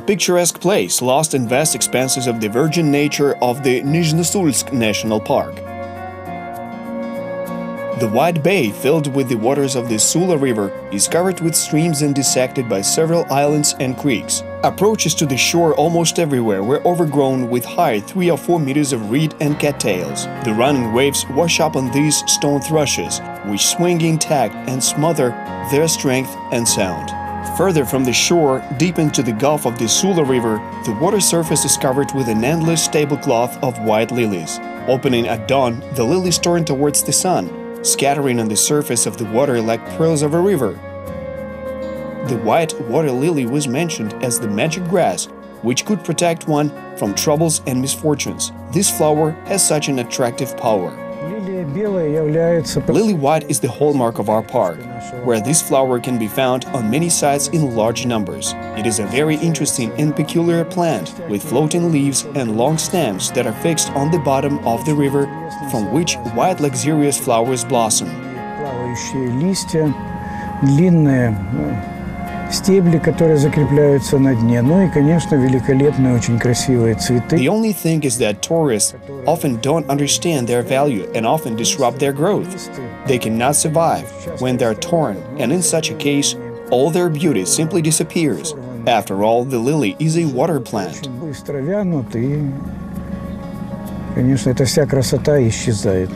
picturesque place lost in vast expanses of the virgin nature of the Nyzhnyosulsk National Park. The wide bay, filled with the waters of the Sula River, is covered with streams and dissected by several islands and creeks. Approaches to the shore almost everywhere were overgrown with high 3 or 4 meters of reed and cattails. The running waves wash up on these stone thrushes, which swing intact and smother their strength and sound. Further from the shore, deep into the gulf of the Sula River, the water surface is covered with an endless tablecloth of white lilies. Opening at dawn, the lilies turn towards the sun, scattering on the surface of the water like pearls of a river. The white water lily was mentioned as the magic grass, which could protect one from troubles and misfortunes. This flower has such an attractive power. Lily white is the hallmark of our park, where this flower can be found on many sites in large numbers. It is a very interesting and peculiar plant, with floating leaves and long stems that are fixed on the bottom of the river, from which white luxurious flowers blossom. Стебли, которые закрепляются на дне. Ну и, конечно, великолепные, очень красивые цветы. The only thing is that tourists often don't understand their value and often disrupt their growth. They cannot survive when they are torn, and in such a case, all their beauty simply disappears. After all, the lily is a water plant. Быстро вянут, и, конечно, эта вся красота исчезает.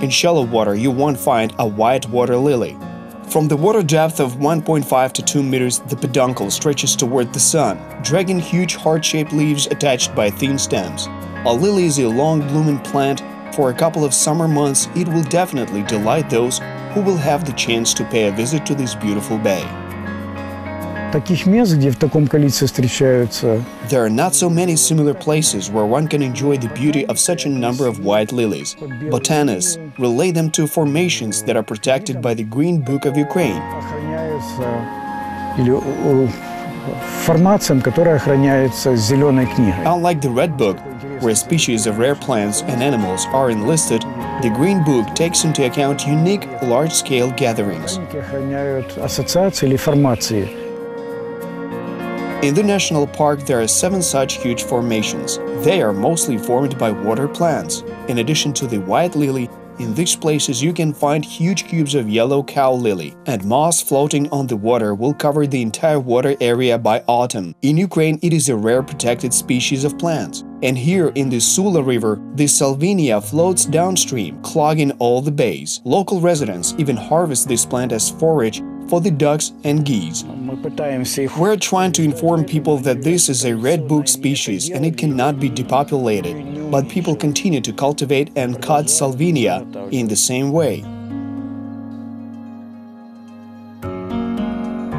In shallow water, you won't find a white water lily. From the water depth of 1.5 to 2 meters, the peduncle stretches toward the sun, dragging huge heart-shaped leaves attached by thin stems. A lily is a long-blooming plant. For a couple of summer months, it will definitely delight those who will have the chance to pay a visit to this beautiful bay. Таких мест, где в таком количестве встречаются. There are not so many similar places where one can enjoy the beauty of such a number of white lilies. Botanists relate them to formations that are protected by the Green Book of Ukraine. Или формациям, которые охраняются зеленой книгой. Unlike the Red Book, where species of rare plants and animals are enlisted, the Green Book takes into account unique, large-scale gatherings. Охраняют ассоциации или формации. In the national park, there are 7 such huge formations. They are mostly formed by water plants. In addition to the white lily, in these places you can find huge cubes of yellow cow lily, and moss floating on the water will cover the entire water area by autumn. In Ukraine, it is a rare protected species of plants. And here in the Sula River, the salvinia floats downstream, clogging all the bays. Local residents even harvest this plant as forage for the ducks and geese. We're trying to inform people that this is a Red Book species and it cannot be depopulated, but people continue to cultivate and cut salvinia in the same way.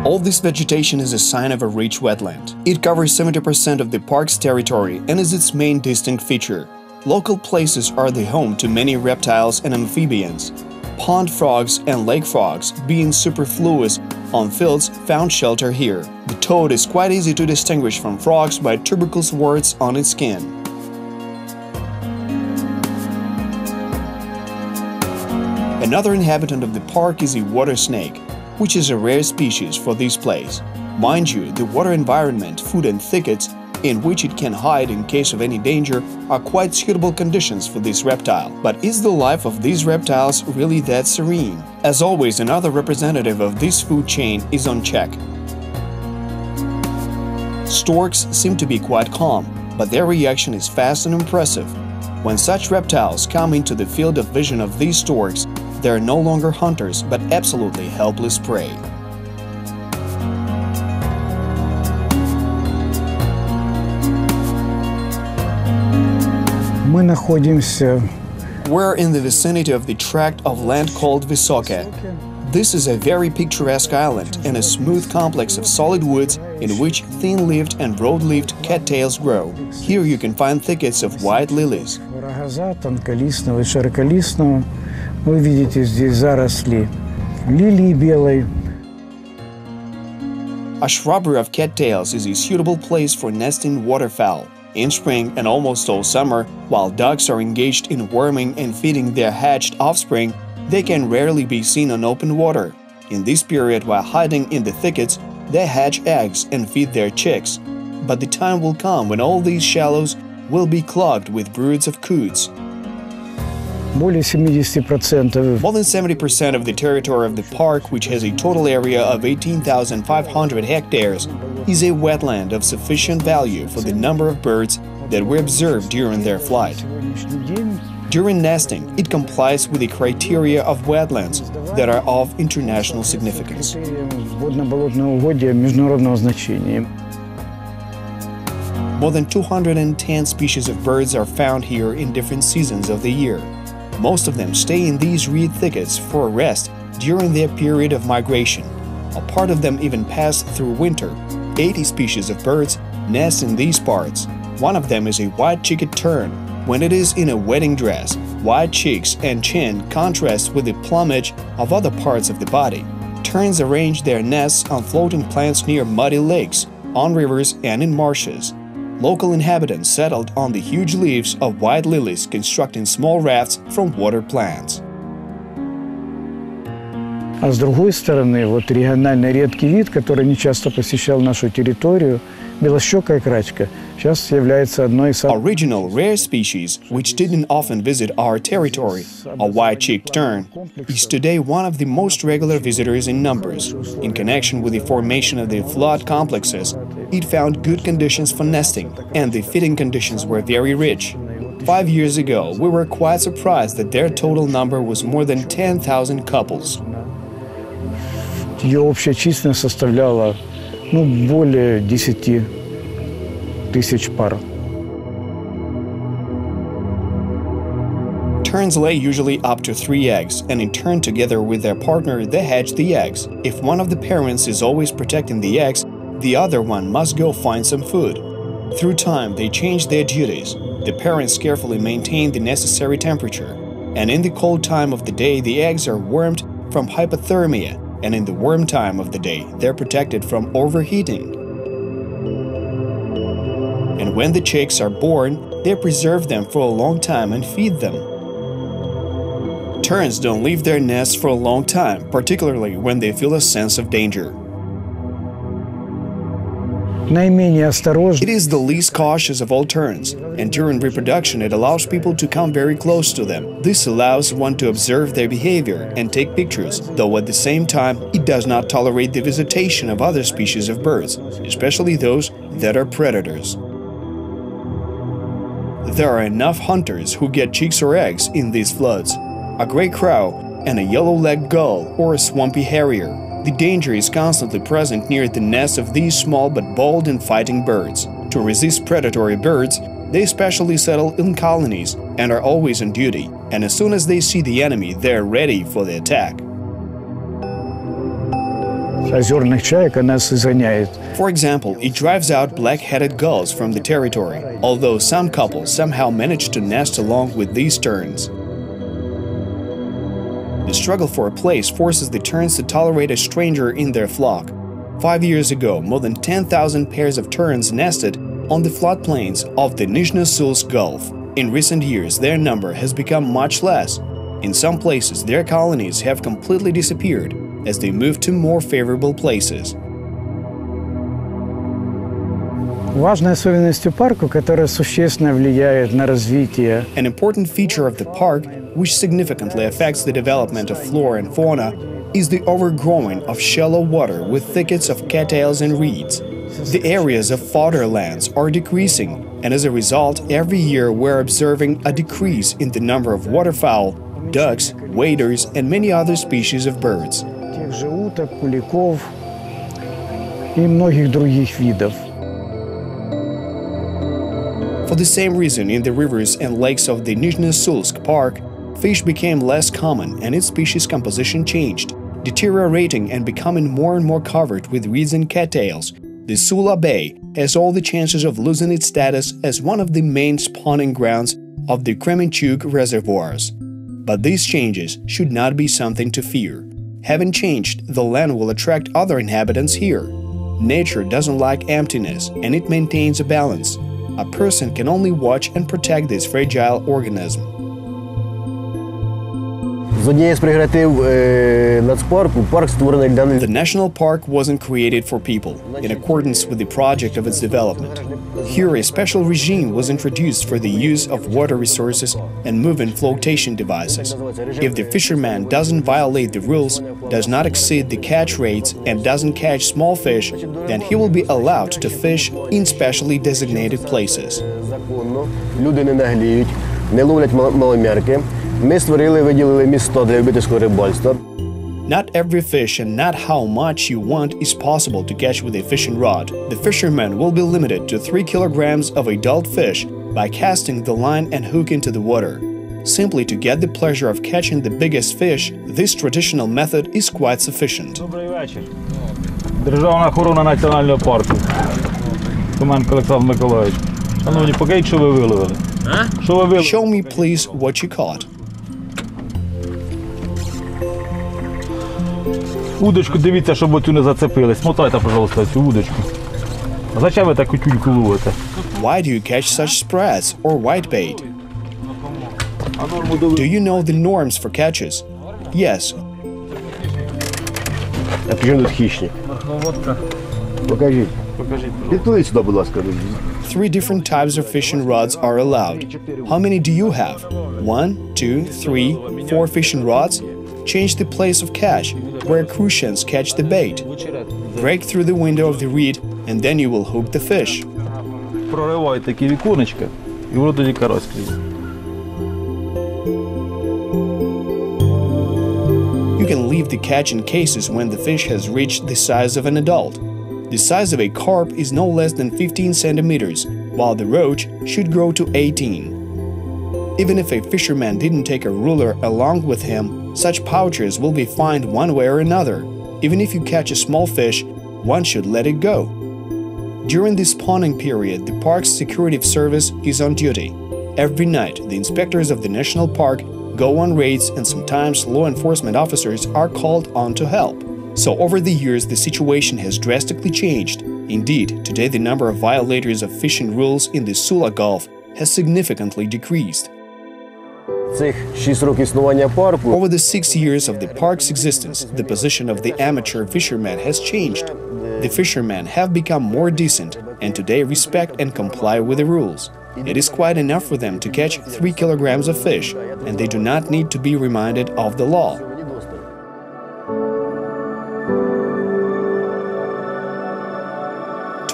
All this vegetation is a sign of a rich wetland. It covers 70% of the park's territory and is its main distinct feature. Local places are the home to many reptiles and amphibians. Pond frogs and lake frogs, being superfluous on fields, found shelter here. The toad is quite easy to distinguish from frogs by tuberculous warts on its skin. Another inhabitant of the park is a water snake, which is a rare species for this place. Mind you, the water environment, food and thickets in which it can hide in case of any danger are quite suitable conditions for this reptile. But is the life of these reptiles really that serene? As always, another representative of this food chain is on check. Storks seem to be quite calm, but their reaction is fast and impressive. When such reptiles come into the field of vision of these storks, they are no longer hunters, but absolutely helpless prey. Мы находимся. We're in the vicinity of the tract of land called Vysoke. This is a very picturesque island and a smooth complex of solid woods in which thin-leaved and broad-leaved cattails grow. Here you can find thickets of white lilies. Рогоза, тонколистного и широколистного. Вы видите здесь заросли лилии белой. A shrubbery of cattails is a suitable place for nesting waterfowl. In spring and almost all summer, while ducks are engaged in worming and feeding their hatched offspring, they can rarely be seen on open water. In this period, while hiding in the thickets, they hatch eggs and feed their chicks. But the time will come when all these shallows will be clogged with broods of coots. Более 70%. More than 70% of the territory of the park, which has a total area of 18,500 hectares, is a wetland of sufficient value for the number of birds that were observed during their flight. During nesting, it complies with the criteria of wetlands that are of international significance. Водно-болотное угодье международного значения. More than 210 species of birds are found here in different seasons of the year. Most of them stay in these reed thickets for rest during their period of migration. A part of them even pass through winter. 80 species of birds nest in these parts. One of them is a white-cheeked tern. When it is in a wedding dress, white cheeks and chin contrast with the plumage of other parts of the body. Terns arrange their nests on floating plants near muddy lakes, on rivers and in marshes. Local inhabitants settled on the huge leaves of white lilies, constructing small rafts from water plants. А с другой стороны, вот региональный редкий вид, который не часто посещал нашу территорию, белощекая крачка, сейчас является одной из самых... Original rare species, which didn't often visit our territory, a white-cheeked tern, is today one of the most regular visitors in numbers. In connection with the formation of the flood complexes, it found good conditions for nesting, and the feeding conditions were very rich. 5 years ago, we were quite surprised that their total number was more than 10,000 couples. Ее общая численность составляла, более 10 тысяч пар. Terns lay usually up to 3 eggs, and in turn, together with their partner, they hatch the eggs. If one of the parents is always protecting the eggs, the other one must go find some food. Through time, they change their duties. The parents carefully maintain the necessary temperature, and in the cold time of the day, the eggs are warmed from hypothermia, and in the warm time of the day, they're protected from overheating. And when the chicks are born, they preserve them for a long time and feed them. Terns don't leave their nests for a long time, particularly when they feel a sense of danger. Наименее осторожный. It is the least cautious of all terns, and during reproduction it allows people to come very close to them. This allows one to observe their behavior and take pictures, though at the same time it does not tolerate the visitation of other species of birds, especially those that are predators. There are enough hunters who get chicks or eggs in these floods. A gray crow and a yellow-legged gull or a swampy harrier. The danger is constantly present near the nests of these small but bold and fighting birds. To resist predatory birds, they specially settle in colonies and are always on duty, and as soon as they see the enemy, they're ready for the attack. Озерных чаек она изгоняет. For example, it drives out black-headed gulls from the territory, although some couples somehow manage to nest along with these terns. The struggle for a place forces the terns to tolerate a stranger in their flock. 5 years ago, more than 10,000 pairs of terns nested on the floodplains of the Nyzhnyosulsk Gulf. In recent years, their number has become much less. In some places, their colonies have completely disappeared as they move to more favorable places. Важной особенностью парка, которая существенно влияет на развитие. An important feature of the park, which significantly affects the development of flora and fauna, is the overgrowing of shallow water with thickets of cattails and reeds. The areas of fodderlands are decreasing, and as a result, every year we're observing a decrease in the number of waterfowl, ducks, waders, and many other species of birds. Тех же уток, куликов и многих других видов. For the same reason, in the rivers and lakes of the Nyzhnyosulsk Park, fish became less common and its species composition changed, deteriorating and becoming more and more covered with reeds and cattails. The Sula Bay has all the chances of losing its status as one of the main spawning grounds of the Kremenchuk reservoirs. But these changes should not be something to fear. Having changed, the land will attract other inhabitants here. Nature doesn't like emptiness, and it maintains a balance. A person can only watch and protect this fragile organism. З однієї з прерогатив нацпарку парк створений для The national park wasn't created for people, in accordance with the project of its development. Here, a special regime was introduced for the use of water resources and moving flotation devices. If the fisherman doesn't violate the rules, does not exceed the catch rates, and doesn't catch small fish, then he will be allowed to fish in specially designated places. Законно, люди не нагліють, не ловлять маломірки. Ми створили, виділили місто для любительського рибальства. Not every fish and not how much you want is possible to catch with a fishing rod. The fisherman will be limited to 3 kilograms of adult fish by casting the line and hook into the water. Simply to get the pleasure of catching the biggest fish, this traditional method is quite sufficient. Добрий вечір. Державна охорона національного парку. Томенко Олександр Миколаївич. Шановні, покажіть, що ви виловили. Що ви виловили? Show me, please, what you caught. Удочку дивіться, щоб оцю не зацепили. Смотайте, пожалуйста, цю удочку. А зачем ви таку тюльку ловите? Why do you catch such spreads or whitebait? А норму до... Do you know the norms for catches? Yes. А при чому тут хищник? Махноводка. Покажіть. Покажіть. Підпливіть сюди, будь ласка. 3 different types of fishing rods are allowed. How many do you have? 1, 2, 3, 4 fishing rods? Change the place of catch, where crucians catch the bait. Break through the window of the reed, and then you will hook the fish. Проривайте такі віконечка, і воно тоді карась клює. You can leave the catch in cases when the fish has reached the size of an adult. The size of a carp is no less than 15 centimeters, while the roach should grow to 18. Even if a fisherman didn't take a ruler along with him, such pouches will be fined one way or another. Even if you catch a small fish, one should let it go. During the spawning period, the park's security service is on duty. Every night, the inspectors of the national park go on raids, and sometimes law enforcement officers are called on to help. So over the years, the situation has drastically changed. Indeed, today the number of violators of fishing rules in the Sula Gulf has significantly decreased. Цих 6 років існування парку Over the 6 years of the park's existence, the position of the amateur fisherman has changed. The fishermen have become more decent and today respect and comply with the rules. It is quite enough for them to catch 3 kilograms of fish, and they do not need to be reminded of the law.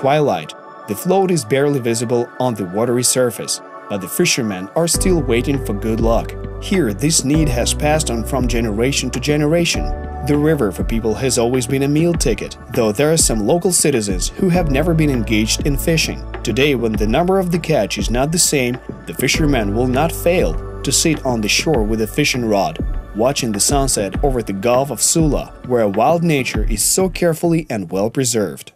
Twilight. The float is barely visible on the watery surface, but the fishermen are still waiting for good luck. Here, this need has passed on from generation to generation. The river for people has always been a meal ticket, though there are some local citizens who have never been engaged in fishing. Today, when the number of the catch is not the same, the fishermen will not fail to sit on the shore with a fishing rod, watching the sunset over the Gulf of Sula, where wild nature is so carefully and well preserved.